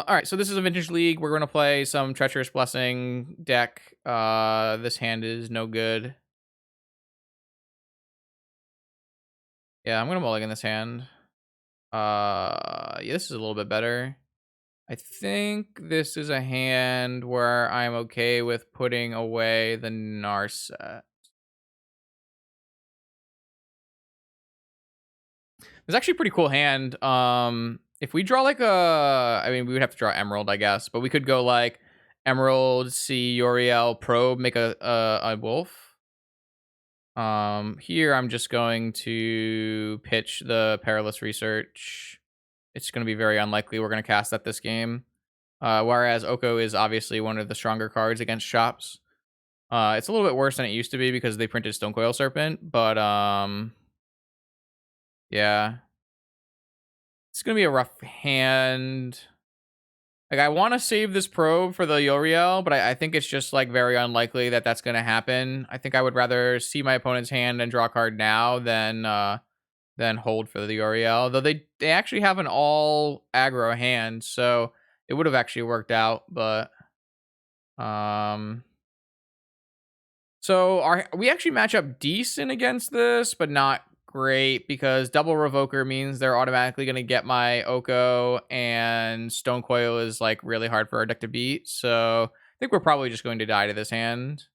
All right, so this is a Vintage League. We're going to play some Treacherous Blessing deck. This hand is no good. Yeah, I'm going to mulligan this hand. Yeah, this is a little bit better. I think this is a hand where I'm okay with putting away the Narset. It's actually a pretty cool hand. If we draw like I mean, we would have to draw Emerald, I guess, but we could go like Emerald, see Uriel, Probe, make a wolf. Here I'm just going to pitch the Perilous Research. It's going to be very unlikely we're going to cast that this game. Whereas Oko is obviously one of the stronger cards against shops. It's a little bit worse than it used to be because they printed Stonecoil Serpent, but yeah. It's going to be a rough hand. Like, I want to save this probe for the Uriel, but I think it's just, like, very unlikely that that's going to happen. I think I would rather see my opponent's hand and draw a card now than hold for the Uriel. Though they actually have an all aggro hand, so it would have actually worked out, but so we actually match up decent against this, but not great because double Revoker means they're automatically going to get my Oko, and Stonecoil is like really hard for our deck to beat. So I think we're probably just going to die to this hand.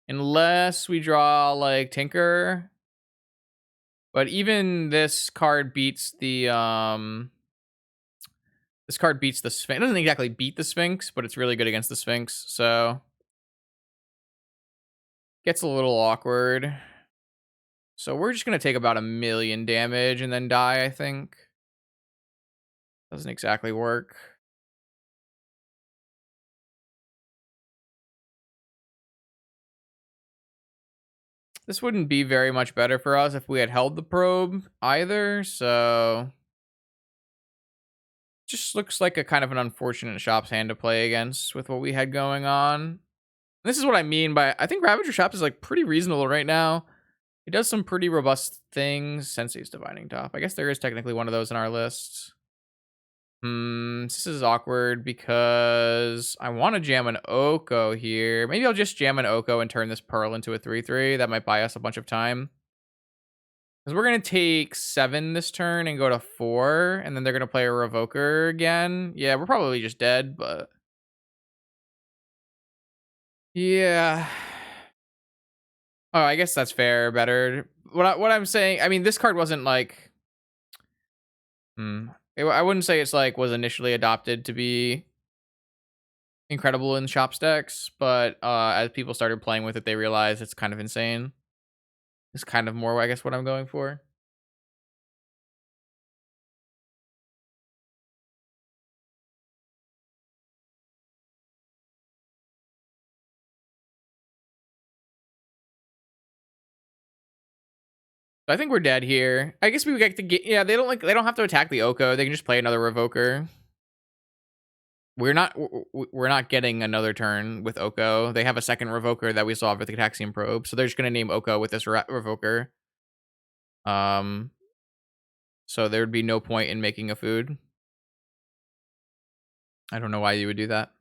Unless we draw like Tinker. But even this card beats the this card beats the Sphinx. It doesn't exactly beat the Sphinx, but it's really good against the Sphinx. So gets a little awkward. So we're just going to take about 1,000,000 damage and then die, I think. Doesn't exactly work. This wouldn't be very much better for us if we had held the probe either, so just looks like a kind of an unfortunate Shops hand to play against with what we had going on. This is what I mean by, I think Ravager Shops is like pretty reasonable right now. It does some pretty robust things. Sensei's Divining Top. I guess there is technically one of those in our list. This is awkward because I want to jam an Oko here. Maybe I'll just jam an Oko and turn this Pearl into a 3/3. That might buy us a bunch of time. Because we're going to take 7 this turn and go to 4. And then they're going to play a Revoker again. Yeah, we're probably just dead, but yeah. Oh, I guess that's fair. Better. What I'm saying, I mean, this card wasn't like, I wouldn't say it's like was initially adopted to be incredible in shop decks, but as people started playing with it, they realized it's kind of insane. It's kind of more, I guess, what I'm going for. I think we're dead here. I guess we get to get, yeah, they don't have to attack the Oko. They can just play another Revoker. We're not getting another turn with Oko. They have a second Revoker that we saw with the Cataxian Probe, so they're just gonna name Oko with this Revoker. So there would be no point in making a food. I don't know why you would do that.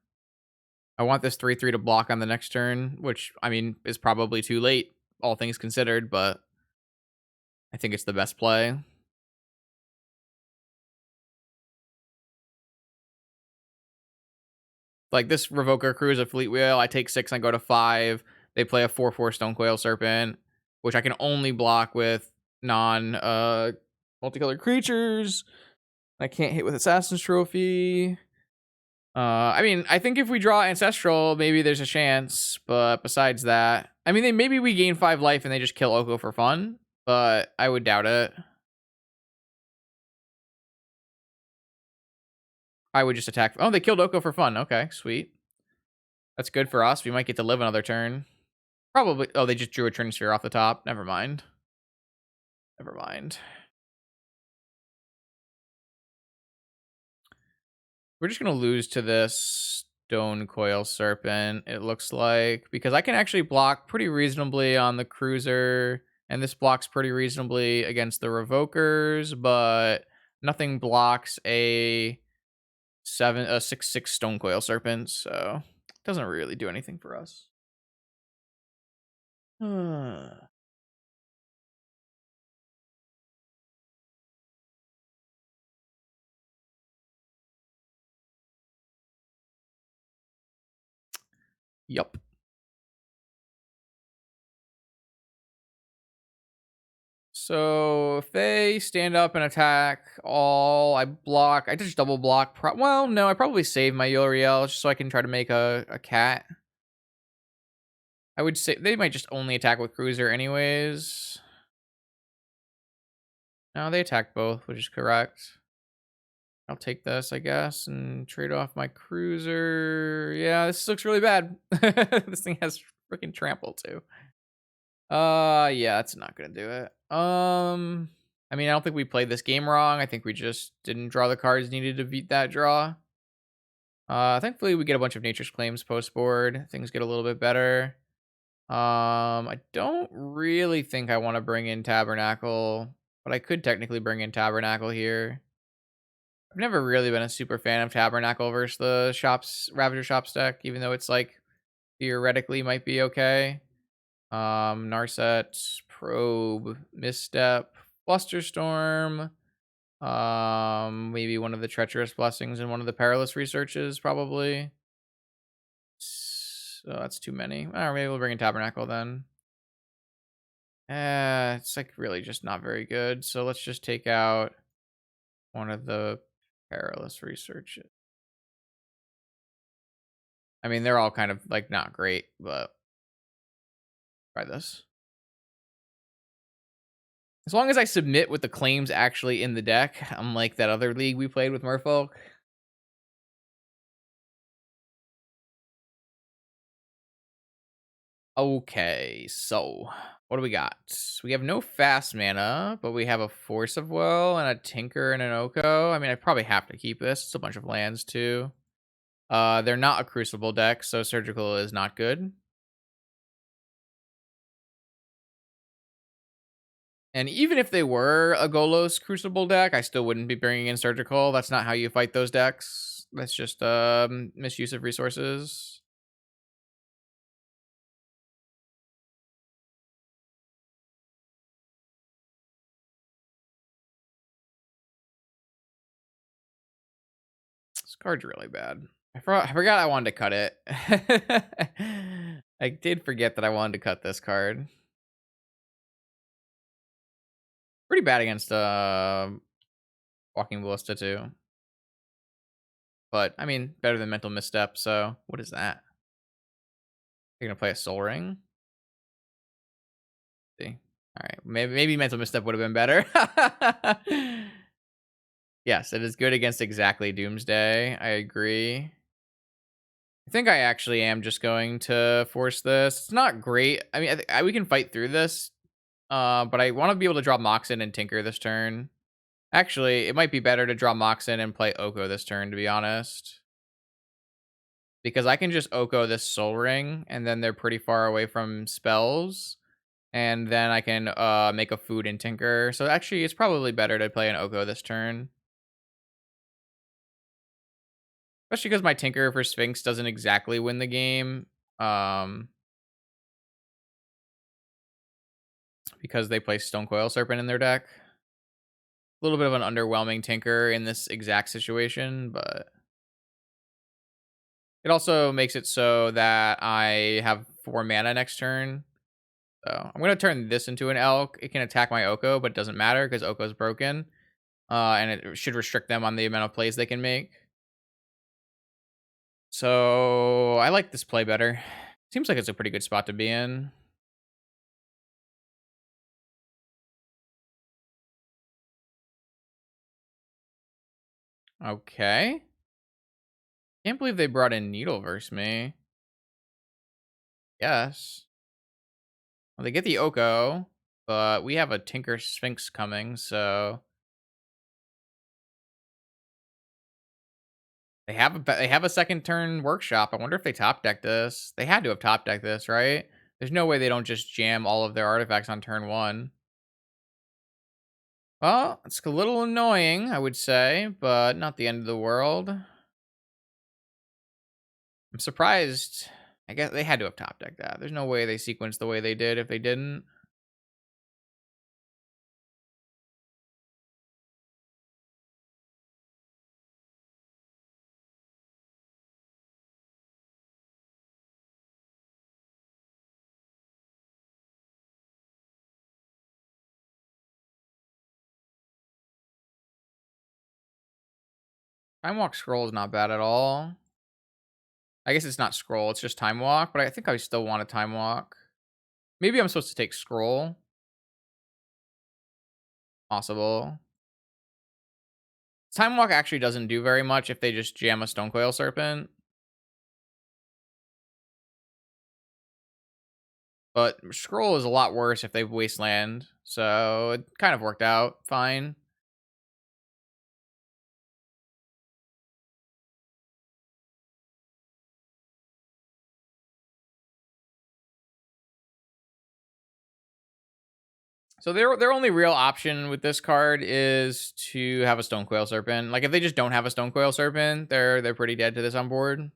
I want this 3/3 to block on the next turn, which I mean is probably too late, all things considered, but I think it's the best play. Like this Revoker Cruise a Fleet Wheel, I take 6 and go to 5. They play a 4/4 Stonecoil Serpent, which I can only block with non multicolored creatures. I can't hit with Assassin's Trophy. I mean, I think if we draw Ancestral, maybe there's a chance, but besides that, I mean, maybe we gain 5 life and they just kill Oko for fun, but I would doubt it. I would just attack. Oh, they killed Oko for fun. Okay, sweet. That's good for us. We might get to live another turn. Probably. Oh, they just drew a Trin Sphere off the top. Never mind. Never mind. We're just going to lose to this Stonecoil Serpent, it looks like, because I can actually block pretty reasonably on the Cruiser, and this blocks pretty reasonably against the Revokers, but nothing blocks a 6 6 stone coil serpents, so it doesn't really do anything for us. Yup. So if they stand up and attack all, I block. I just double block. Well, no, I probably save my Uriel just so I can try to make a cat. I would say they might just only attack with cruiser anyways. No, they attack both, which is correct. I'll take this, I guess, and trade off my cruiser. Yeah, this looks really bad. This thing has freaking trample too. Yeah, that's not gonna do it. I mean, I don't think we played this game wrong. I think we just didn't draw the cards needed to beat that draw. Thankfully we get a bunch of nature's claims post board. Things get a little bit better. I don't really think I want to bring in Tabernacle, but I could technically bring in Tabernacle here. I've never really been a super fan of Tabernacle versus the Ravager shops deck, even though it's like theoretically might be okay. Narset, Probe, Misstep, Flusterstorm, maybe one of the Treacherous Blessings and one of the Perilous Researches, probably. So that's too many. Or maybe we'll bring in Tabernacle then. It's like really just not very good. So let's just take out one of the Perilous Researches. I mean, they're all kind of like not great, but try this. As long as I submit with the claims actually in the deck, unlike that other league we played with Merfolk. Okay, so what do we got? We have no fast mana, but we have a Force of Will and a Tinker and an Oko. I mean, I probably have to keep this. It's a bunch of lands too. They're not a Crucible deck, so Surgical is not good. And even if they were a Golos Crucible deck, I still wouldn't be bringing in Surgical. That's not how you fight those decks. That's just misuse of resources. This card's really bad. I forgot I wanted to cut it. I did forget that I wanted to cut this card. Pretty bad against Walking Ballista too. But I mean, better than Mental Misstep. So what is that? You're gonna play a Soul Ring? See, all right. Maybe Mental Misstep would have been better. Yes, it is good against exactly Doomsday. I agree. I think I actually am just going to force this. It's not great. I mean, we can fight through this. But I want to be able to draw Moxen and Tinker this turn. Actually, it might be better to draw Moxen and play Oko this turn, to be honest. Because I can just Oko this Soul Ring, and then they're pretty far away from spells. And then I can make a food and Tinker. So actually, it's probably better to play an Oko this turn. Especially because my Tinker for Sphinx doesn't exactly win the game. Because they play Stone Coil Serpent in their deck. A little bit of an underwhelming Tinker in this exact situation, but it also makes it so that I have 4 mana next turn. So I'm going to turn this into an Elk. It can attack my Oko, but it doesn't matter because Oko's broken. And it should restrict them on the amount of plays they can make. So I like this play better. Seems like it's a pretty good spot to be in. Okay. Can't believe they brought in Needle versus me. Yes. Well, they get the Oko, but we have a Tinker Sphinx coming, so they have a second turn workshop. I wonder if they top deck this. They had to have top decked this, right? There's no way they don't just jam all of their artifacts on turn 1. Well, it's a little annoying, I would say, but not the end of the world. I'm surprised. I guess they had to have top decked that. There's no way they sequenced the way they did if they didn't. Time walk scroll is not bad at all. I guess it's not scroll, it's just time walk, but I think I still want a time walk. Maybe I'm supposed to take scroll. Possible. Time walk actually doesn't do very much if they just jam a Stonecoil Serpent. But scroll is a lot worse if they wasteland. So it kind of worked out fine. So their only real option with this card is to have a Stonecoil Serpent. Like if they just don't have a Stonecoil Serpent, they're pretty dead to this on board.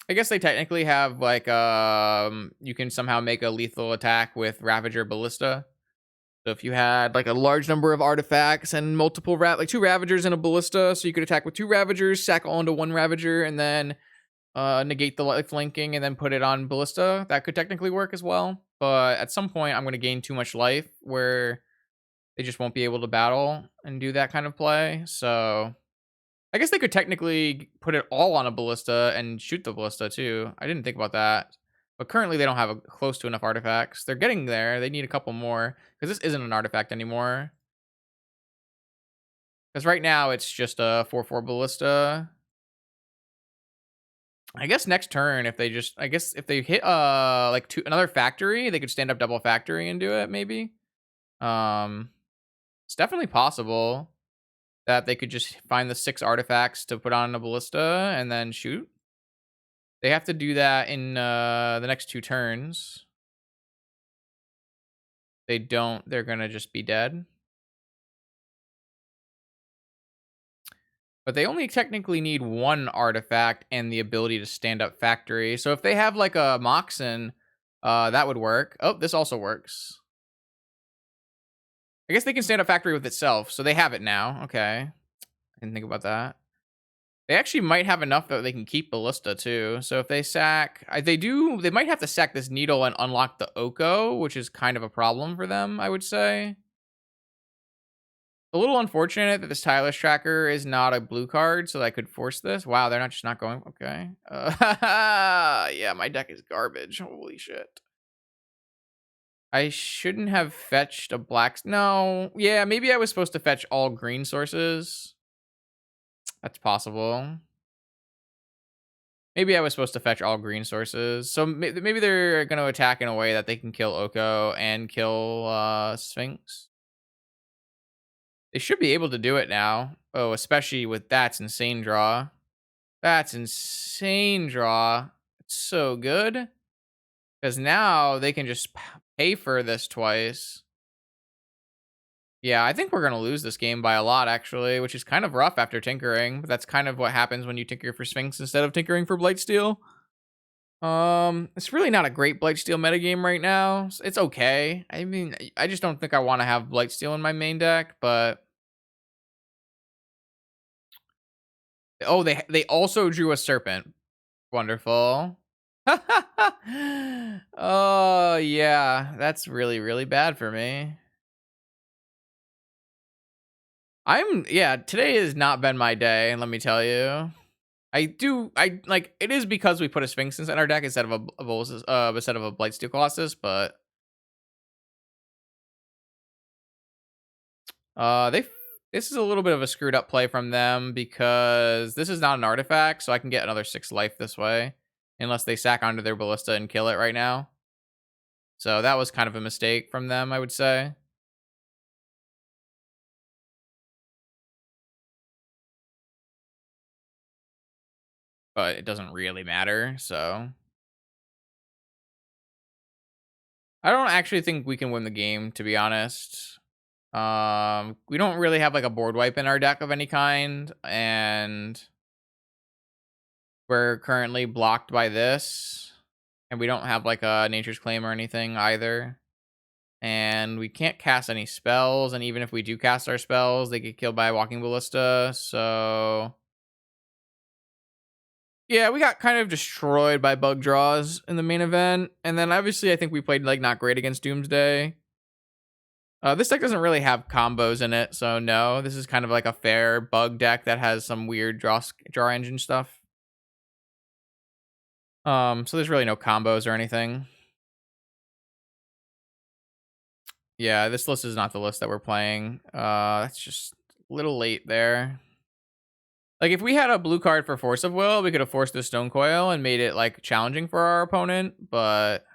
I guess they technically have like you can somehow make a lethal attack with Ravager Ballista. So if you had like a large number of artifacts and multiple like 2 Ravagers and a Ballista, so you could attack with 2 Ravagers, sack all into 1 Ravager, and then negate the life linking and then put it on Ballista. That could technically work as well. But at some point, I'm going to gain too much life where they just won't be able to battle and do that kind of play. So I guess they could technically put it all on a Ballista and shoot the Ballista too. I didn't think about that. But currently, they don't have close to enough artifacts. They're getting there. They need a couple more because this isn't an artifact anymore. Because right now, it's just a 4/4 Ballista. I guess next turn, if they just, I guess if they hit like another factory, they could stand up double factory and do it. Maybe. Um, it's definitely possible that they could just find the 6 artifacts to put on a Ballista and then shoot. They have to do that in the next 2 turns. They don't, they're gonna just be dead. But they only technically need 1 artifact and the ability to stand up factory. So if they have like a Moxen, that would work. Oh, this also works. I guess they can stand up factory with itself, so they have it now. Okay. I didn't think about that. They actually might have enough that they can keep Ballista too. So if they sack, they might have to sack this needle and unlock the Oko, which is kind of a problem for them, I would say. A little unfortunate that this Tireless Tracker is not a blue card, so I could force this. Wow, they're not just not going. Okay. Yeah, my deck is garbage. Holy shit. I shouldn't have fetched a black. No. Yeah, maybe I was supposed to fetch all green sources. That's possible. Maybe I was supposed to fetch all green sources. So maybe they're going to attack in a way that they can kill Oko and kill Sphinx. They should be able to do it now. Oh, especially with That's Insane draw. That's insane draw. It's so good. Because now they can just pay for this twice. Yeah, I think we're going to lose this game by a lot, actually, which is kind of rough after tinkering. But that's kind of what happens when you tinker for Sphinx instead of tinkering for Blightsteel. It's really not a great Blightsteel metagame right now. It's okay. I mean, I just don't think I want to have Blightsteel in my main deck, but... Oh, they also drew a Serpent. Wonderful. Oh, yeah. That's really, really bad for me. Yeah, today has not been my day, let me tell you. I like, it is because we put a Sphinx in our deck instead of instead of a Blightsteel Colossus, but they this is a little bit of a screwed up play from them because this is not an artifact, so I can get another 6 life this way unless they sack onto their Ballista and kill it right now. So that was kind of a mistake from them, I would say. But it doesn't really matter, so I don't actually think we can win the game, to be honest. We don't really have like a board wipe in our deck of any kind, and We're currently blocked by this, and we don't have like a Nature's Claim or anything either. And we can't cast any spells, and even if we do cast our spells, they get killed by a Walking Ballista. So yeah, we got kind of destroyed by bug draws in the main event. And then obviously I think we played like not great against Doomsday. This deck doesn't really have combos in it, so no. This is kind of like a fair bug deck that has some weird draw engine stuff. So there's really no combos or anything. Yeah, this list is not the list that we're playing. That's just a little late there. Like if we had a blue card for Force of Will, we could have forced the Stone Coil and made it like challenging for our opponent, but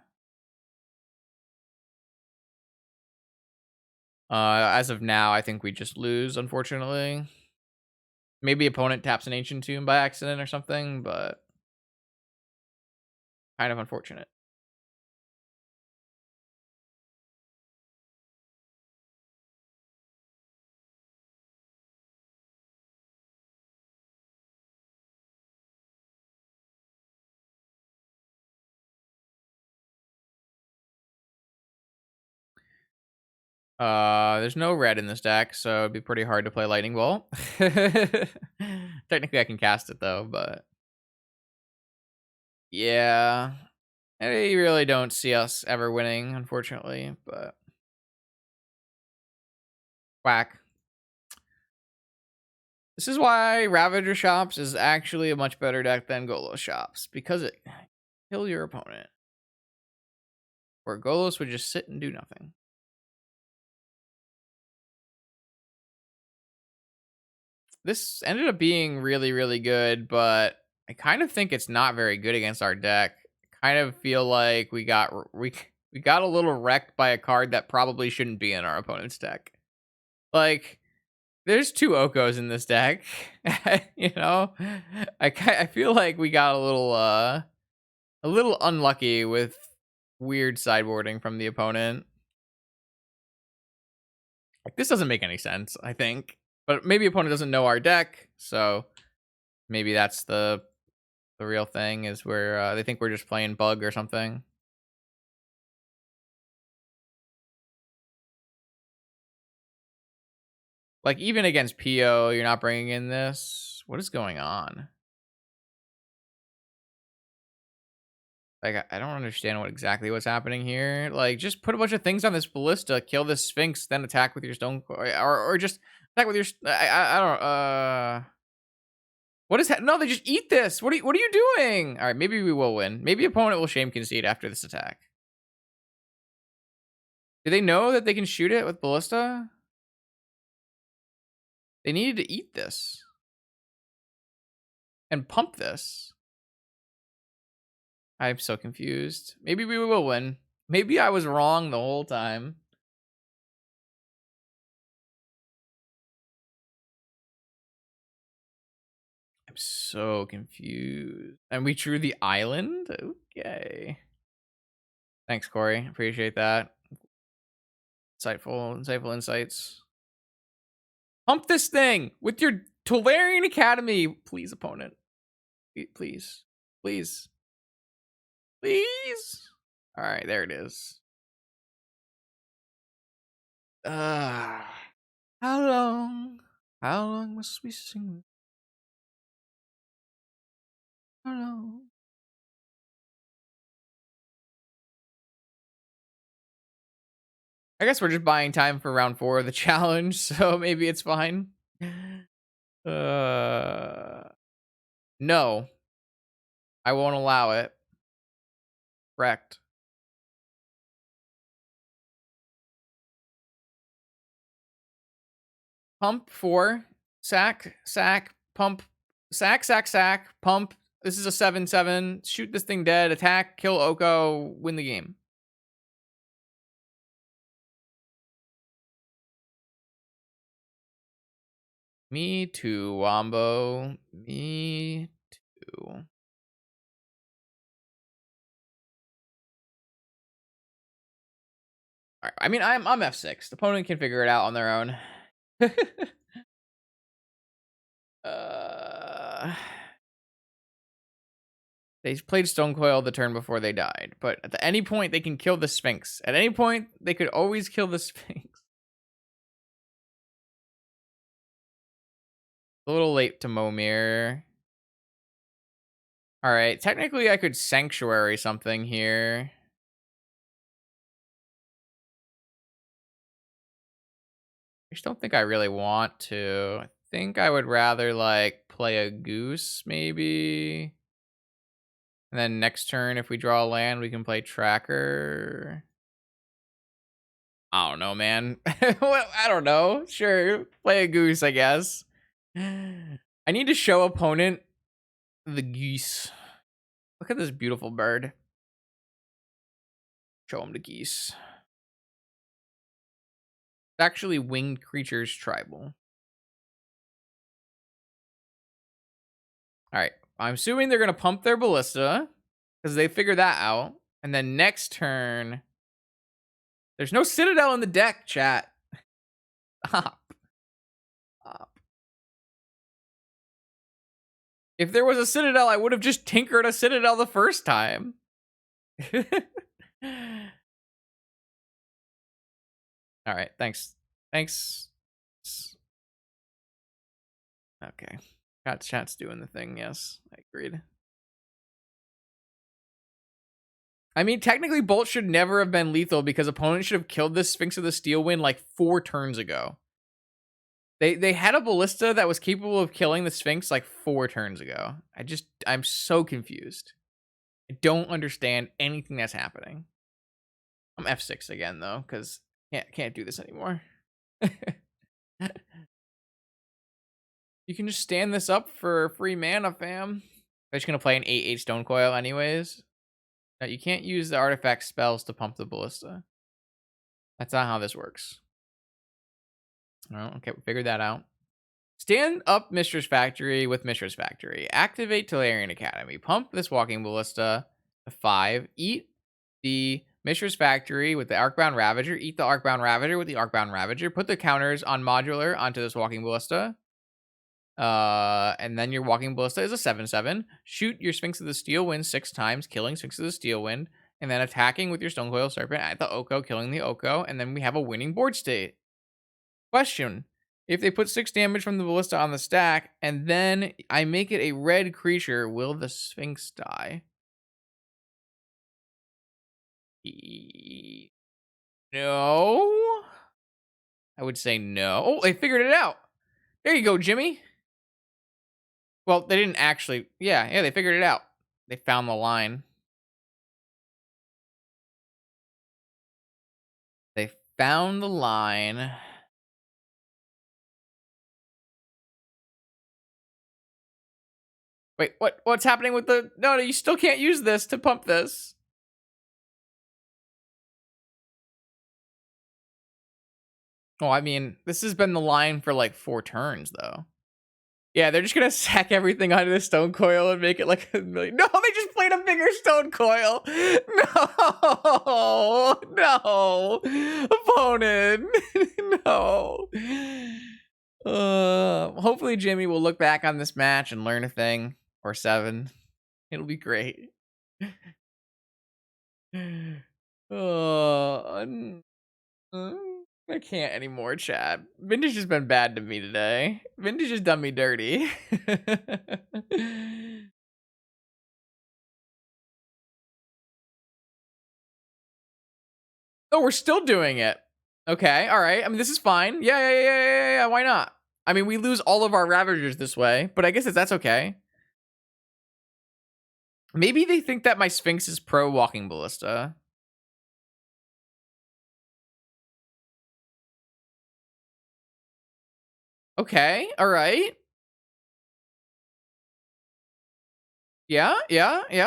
as of now, I think we just lose, unfortunately. Maybe opponent taps an Ancient Tomb by accident or something, but kind of unfortunate. There's no red in this deck, so it'd be pretty hard to play Lightning Bolt. Technically, I can cast it though, but yeah, I really don't see us ever winning, unfortunately. But whack. This is why Ravager Shops is actually a much better deck than Golos Shops, because it kill your opponent. Where Golos would just sit and do nothing. This ended up being really, really good, but I kind of think it's not very good against our deck. I kind of feel like we got a little wrecked by a card that probably shouldn't be in our opponent's deck. Like, there's 2 Okos in this deck. You know, I feel like we got a little unlucky with weird sideboarding from the opponent. Like, this doesn't make any sense, I think. But maybe opponent doesn't know our deck, so maybe that's the real thing, is where they think we're just playing bug or something. Like, even against PO, you're not bringing in this. What is going on? Like, I don't understand what's happening here. Like, just put a bunch of things on this ballista, kill this Sphinx, then attack with your stone, or just attack with your. I don't. What is that? No, they just eat this. What are you doing? All right, maybe we will win. Maybe opponent will shame concede after this attack. Do they know that they can shoot it with ballista? They needed to eat this and pump this. I'm so confused. Maybe we will win. Maybe I was wrong the whole time. I'm so confused. And we drew the island? Okay. Thanks, Corey. Appreciate that. Insightful insights. Pump this thing with your Tolarian Academy. Please, opponent. Please. Please. Please. All right, there it is. How long? How long must we sing? How long? I guess we're just buying time for round 4 of the challenge, so maybe it's fine. No. I won't allow it. Correct. Pump 4. Sack, pump. Sack, pump. This is a 7/7. Shoot this thing dead. Attack, kill Oko, win the game. Me too, Wombo. Me too. I mean, I'm F6. The opponent can figure it out on their own. They played Stone Coil the turn before they died, but at any point they can kill the Sphinx. At any point, they could always kill the Sphinx. A little late to Momir. All right, technically I could Sanctuary something here. I just don't think I really want to. I think I would rather like play a Goose maybe. And then next turn, if we draw a land, we can play Tracker. I don't know, man. Well, I don't know. Sure, play a Goose, I guess. I need to show opponent the geese. Look at this beautiful bird. Show him the geese. It's actually winged creatures tribal. All right. I'm assuming they're going to pump their ballista because they figure that out. And then next turn, there's no Citadel in the deck, chat. Stop. Stop. If there was a Citadel, I would have just tinkered a Citadel the first time. All right. Thanks. Thanks. Okay. Chat's doing the thing. Yes, I agreed. I mean, technically, Bolt should never have been lethal because opponents should have killed this Sphinx of the Steel Wind like 4 turns ago. They had a ballista that was capable of killing the Sphinx like 4 turns ago. I'm so confused. I don't understand anything that's happening. I'm F6 again though, because can't do this anymore. You can just stand this up for free mana, fam. I'm just gonna play an 8/8 Stone Coil anyways. No, you can't use the artifact spells to pump the ballista. That's not how this works. Oh, okay, we figured that out. Stand up Mistress Factory with Mistress Factory. Activate Tolarian Academy. Pump this Walking Ballista to 5. Eat the Mistress Factory with the Arcbound Ravager. Eat the Arcbound Ravager with the Arcbound Ravager. Put the counters on modular onto this Walking Ballista. And then your Walking Ballista is a 7/7. Shoot your Sphinx of the Steel Wind 6 times, killing Sphinx of the Steel Wind, and then attacking with your Stone Coil Serpent at the Oko, killing the Oko, and then we have a winning board state. Question. If they put 6 damage from the ballista on the stack, and then I make it a red creature, will the Sphinx die? No. I would say no. Oh, they figured it out. There you go, Jimmy. Well, they didn't actually. Yeah, they figured it out. They found the line. They found the line. Wait, what's happening with the... No, you still can't use this to pump this. Oh, I mean, this has been the line for like 4 turns, though. Yeah, they're just gonna sack everything onto the Stone Coil and make it like a million. No, they just played a bigger Stone Coil. No, opponent, no. Hopefully Jimmy will look back on this match and learn a thing or 7. It'll be great. I can't anymore, chat. Vintage has been bad to me today. Vintage has done me dirty. Oh, we're still doing it. Okay, all right. I mean, this is fine. Yeah. Why not? I mean, we lose all of our Ravagers this way, but I guess that's okay. Maybe they think that my Sphinx is pro Walking Ballista. Okay, all right. Yeah.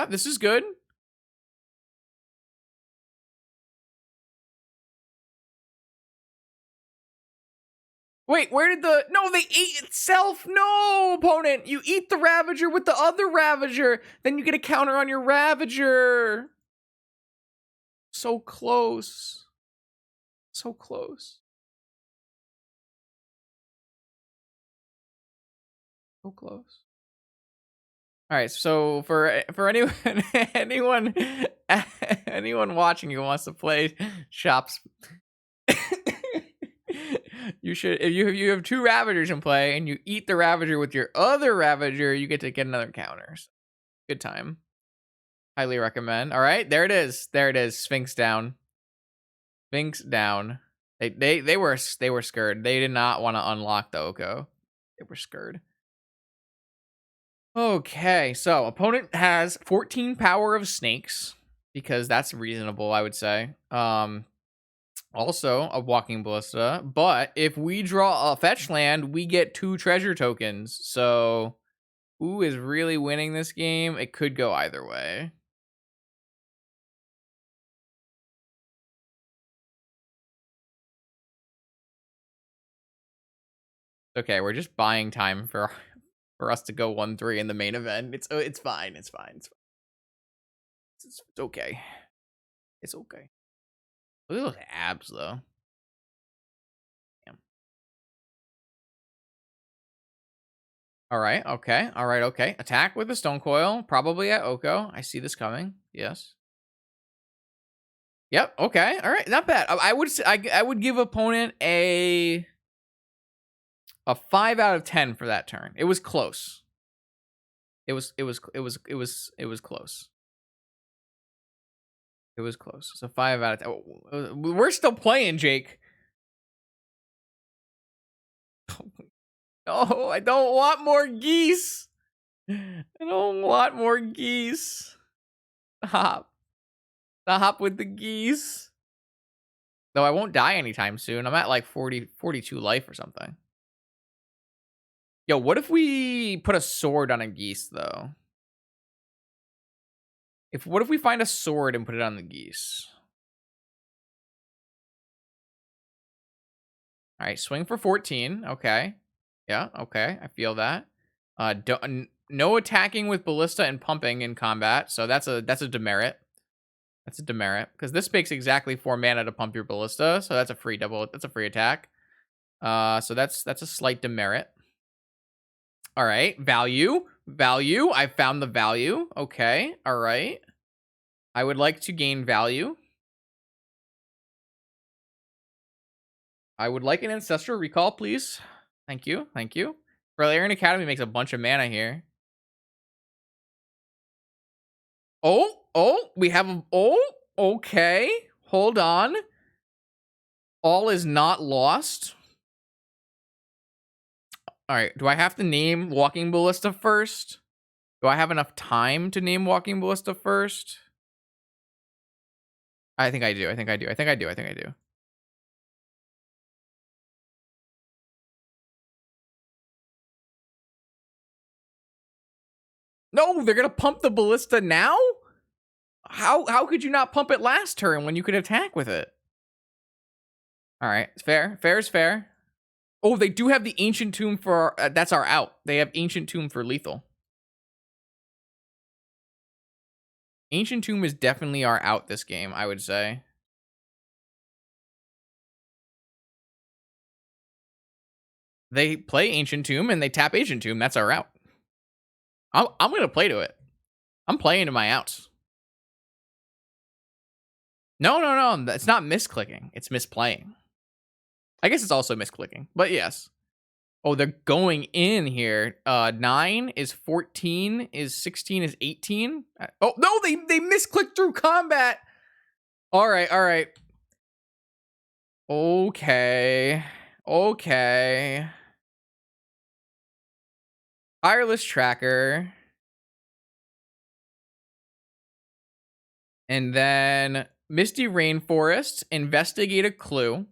This is good. Wait, where did the... No, they ate itself. No, opponent. You eat the Ravager with the other Ravager. Then you get a counter on your Ravager. So close. So close. So close. All right, so for anyone anyone anyone watching who wants to play shops, you should if you have 2 Ravagers in play and you eat the Ravager with your other Ravager, you get to get another counter. So, good time. Highly recommend. All right, there it is. There it is. Sphinx down. Sphinx down. They were scared. They did not want to unlock the Oko. They were scared. Okay, so opponent has 14 power of snakes because that's reasonable, I would say. Also a walking ballista, but if we draw a fetch land, we get 2 treasure tokens. So who is really winning this game? It could go either way. Okay, we're just buying time for us to go 1-3 in the main event. It's fine. It's fine. It's okay. It's okay. Look at those abs though. Damn. All right. Okay. All right. Okay. Attack with the stone coil. Probably at Oko. I see this coming. Yes. Yep. Okay. All right. Not bad. I would say I would give opponent a 5 out of 10 for that turn. It was close. It was close. It was close. So 5 out of 10. We're still playing, Jake. No, I don't want more geese. I don't want more geese. Stop. Stop with the geese. Though I won't die anytime soon. I'm at like 42 life or something. Yo, what if we put a sword on a geese, though? What if we find a sword and put it on the geese? All right, swing for 14. Okay. Yeah, okay. I feel that. No attacking with ballista and pumping in combat, so that's a demerit. That's a demerit because this makes exactly 4 mana to pump your ballista, so that's a free double. That's a free attack. So that's a slight demerit. All right, value. I found the value. Okay, all right. I would like to gain value. I would like an ancestral recall, please. Thank you. Thank you. Brilliant Academy makes a bunch of mana here. We have a... okay. Hold on. All is not lost. All right. Do I have to name Walking Ballista first? Do I have enough time to name Walking Ballista first? I think I do. I think I do. No, they're going to pump the ballista now? How could you not pump it last turn when you could attack with it? All right, fair. Fair is fair. Oh, they do have the Ancient Tomb for... that's our out. They have Ancient Tomb for lethal. Ancient Tomb is definitely our out this game, I would say. They play Ancient Tomb and they tap Ancient Tomb. That's our out. I'm going to play to it. I'm playing to my outs. No. It's not misclicking. It's misplaying. I guess it's also misclicking, but yes. Oh, they're going in here. 9 is 14, is 16, is 18. Oh, no, they misclicked through combat. All right. Okay. Tireless Tracker. And then Misty Rainforest, investigate a clue.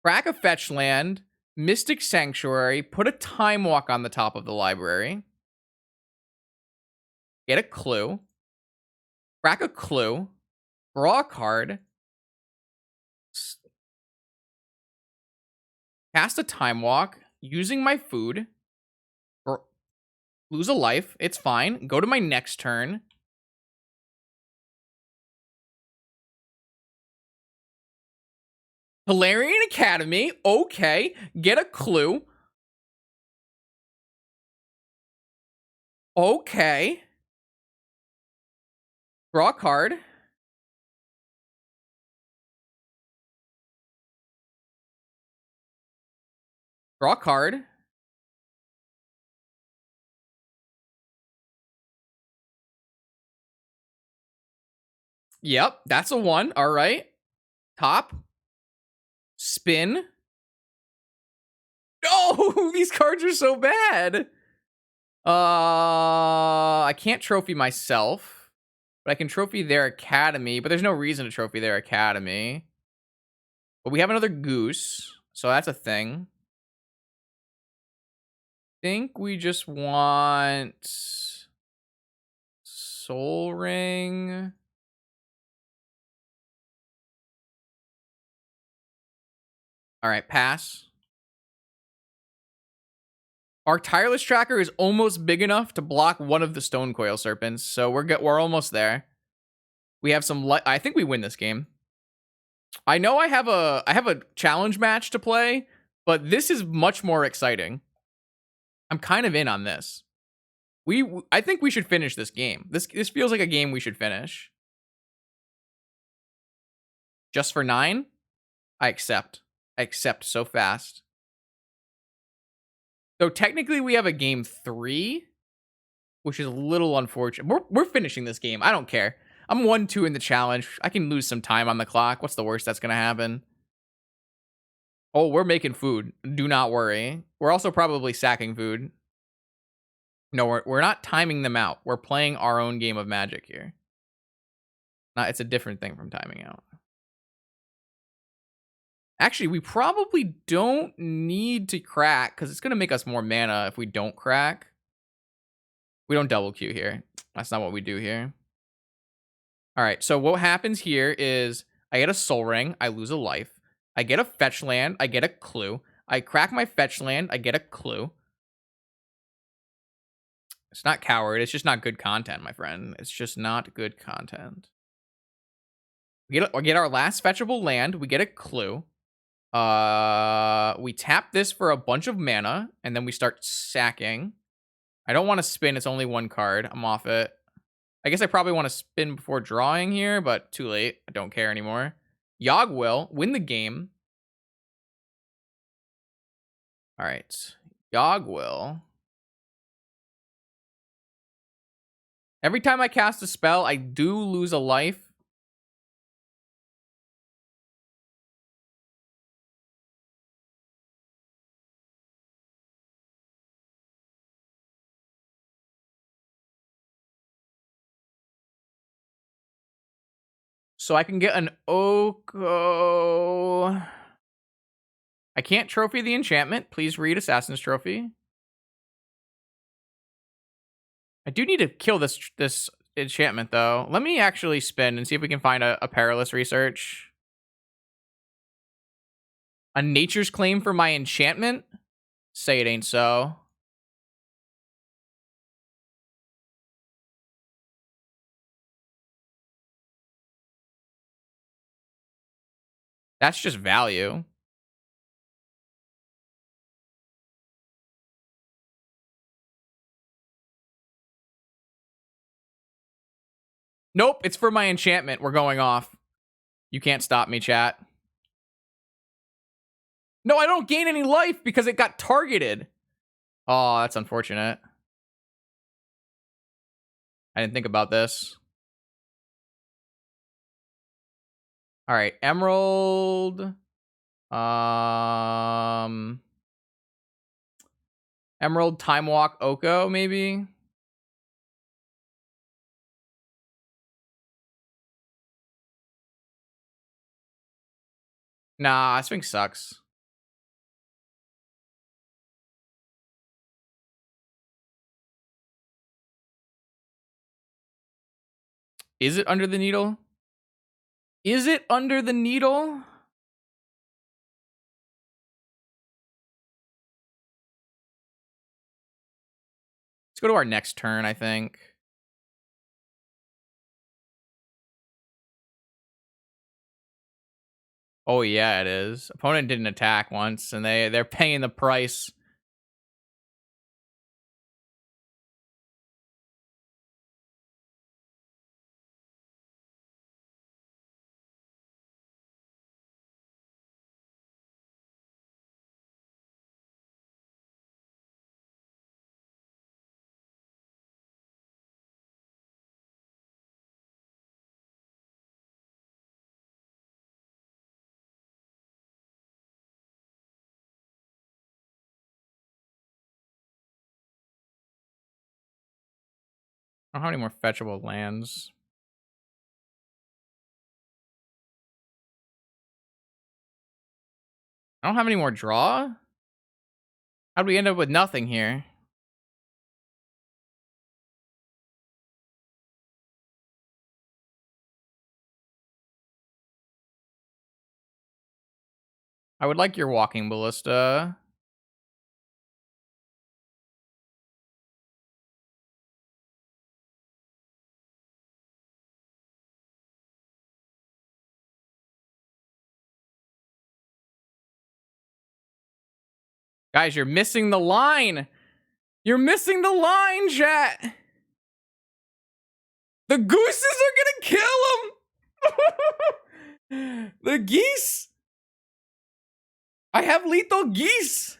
Crack a fetch land, Mystic Sanctuary, put a Time Walk on the top of the library. Get a clue. Crack a clue. Draw a card. Cast a Time Walk using my food. Or lose a life. It's fine. Go to my next turn. Hilarion Academy. Okay. Get a clue. Okay. Draw a card. Draw a card. Yep, that's a 1. All right. Top. Spin. No, these cards are so bad. I can't trophy myself, but I can trophy their academy, but there's no reason to trophy their academy. But we have another goose, so that's a thing. Think we just want Soul Ring. All right, pass. Our tireless tracker is almost big enough to block one of the stone coil serpents, so we're almost there. We have some I think we win this game. I know I have a challenge match to play, but this is much more exciting. I'm kind of in on this. I think we should finish this game. This feels like a game we should finish. Just for 9? I accept. I accept so fast. So technically we have a game 3, which is a little unfortunate. We're finishing this game. I don't care. I'm 1-2 in the challenge. I can lose some time on the clock. What's the worst that's going to happen? Oh, we're making food. Do not worry. We're also probably sacking food. No, we're not timing them out. We're playing our own game of Magic here. It's a different thing from timing out. Actually, we probably don't need to crack because it's going to make us more mana if we don't crack. We don't double Q here. That's not what we do here. All right, so what happens here is I get a Soul Ring. I lose a life. I get a fetch land. I get a clue. I crack my fetch land. I get a clue. It's not coward. It's just not good content, my friend. It's just not good content. We get our last fetchable land. We get a clue. We tap this for a bunch of mana, and then we start sacking. I don't want to spin. It's only 1 card. I'm off it. I guess I probably want to spin before drawing here, but too late. I don't care anymore. Yogg will win the game. All right. Yogg will. Every time I cast a spell, I do lose a life. So I can get an Oko. I can't trophy the enchantment. Please read Assassin's Trophy. I do need to kill this enchantment, though. Let me actually spin and see if we can find a perilous research. A nature's claim for my enchantment? Say it ain't so. That's just value. Nope, it's for my enchantment. We're going off. You can't stop me, chat. No, I don't gain any life because it got targeted. Oh, that's unfortunate. I didn't think about this. All right, Emerald. Emerald, Time Walk, Oko, maybe? Nah, Sphinx sucks. Is it Under the Needle? Is it Under the Needle? Let's go to our next turn, I think. Oh, yeah, it is. Opponent didn't attack once, and they're paying the price. I don't have any more fetchable lands. I don't have any more draw? How'd we end up with nothing here? I would like your walking ballista. Guys, you're missing the line. You're missing the line, chat. The gooses are gonna kill him. The geese. I have lethal geese.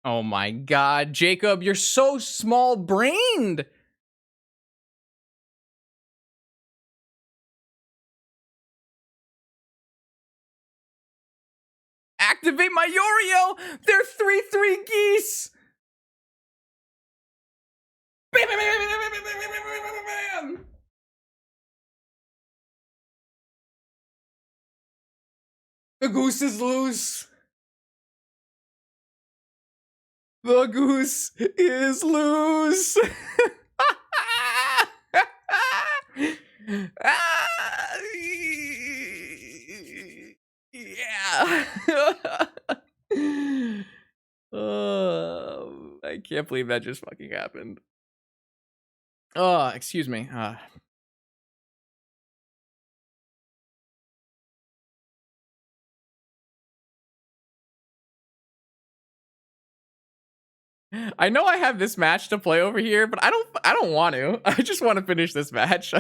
Oh my god, Jacob, you're so small-brained. Activate my Yorio. They're 3/3 geese. Bam, bam, bam, bam, bam, bam, bam, bam, bam. The goose is loose. The goose is loose. Yeah. I can't believe that just fucking happened. Oh, excuse me. I know I have this match to play over here, but I don't want to. I just want to finish this match.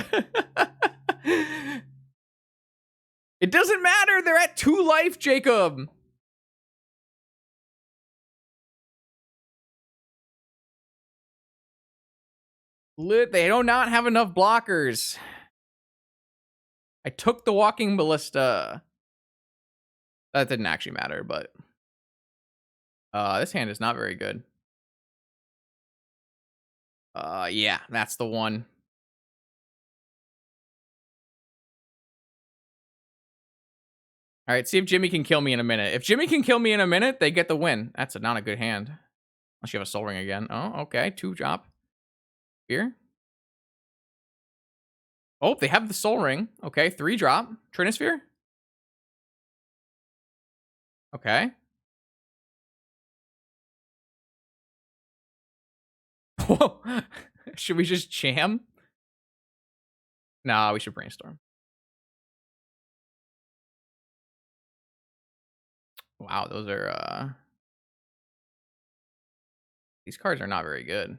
It doesn't matter. They're at 2 life, Jacob. They do not have enough blockers. I took the walking ballista. That didn't actually matter, but this hand is not very good. Yeah, that's the one. All right, see if Jimmy can kill me in a minute. If Jimmy can kill me in a minute, they get the win. That's not a good hand. Unless you have a soul ring again. Oh, okay. 2 drop. Here. Oh, they have the soul ring. Okay, 3 drop. Trinisphere. Okay. Should we just jam? Nah, we should brainstorm. Wow, those are these cards are not very good.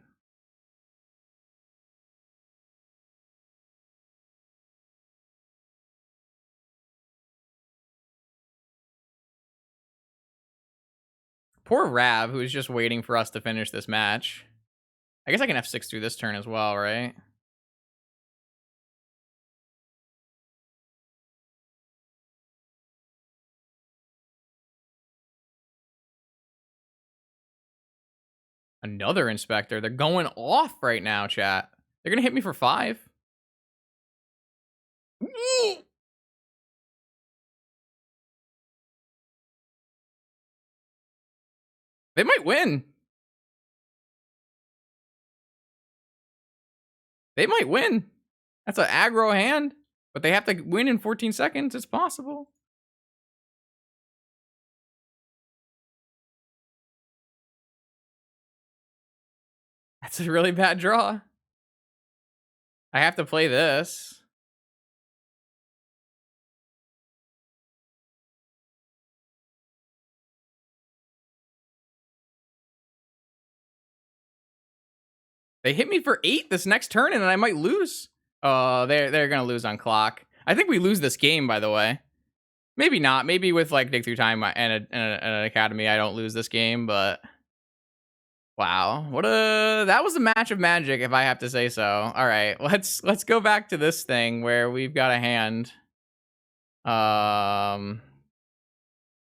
Poor Rav, who's just waiting for us to finish this match. I guess I can F6 through this turn as well, right? Another Inspector. They're going off right now, chat. They're going to hit me for 5. They might win. They might win. That's an aggro hand, but they have to win in 14 seconds. It's possible. That's a really bad draw. I have to play this. They hit me for 8 this next turn, and then I might lose. Oh, they're gonna lose on clock. I think we lose this game, by the way. Maybe not. Maybe with like dig through time and an academy, I don't lose this game. But wow, that was a match of magic, if I have to say so. All right, let's go back to this thing where we've got a hand.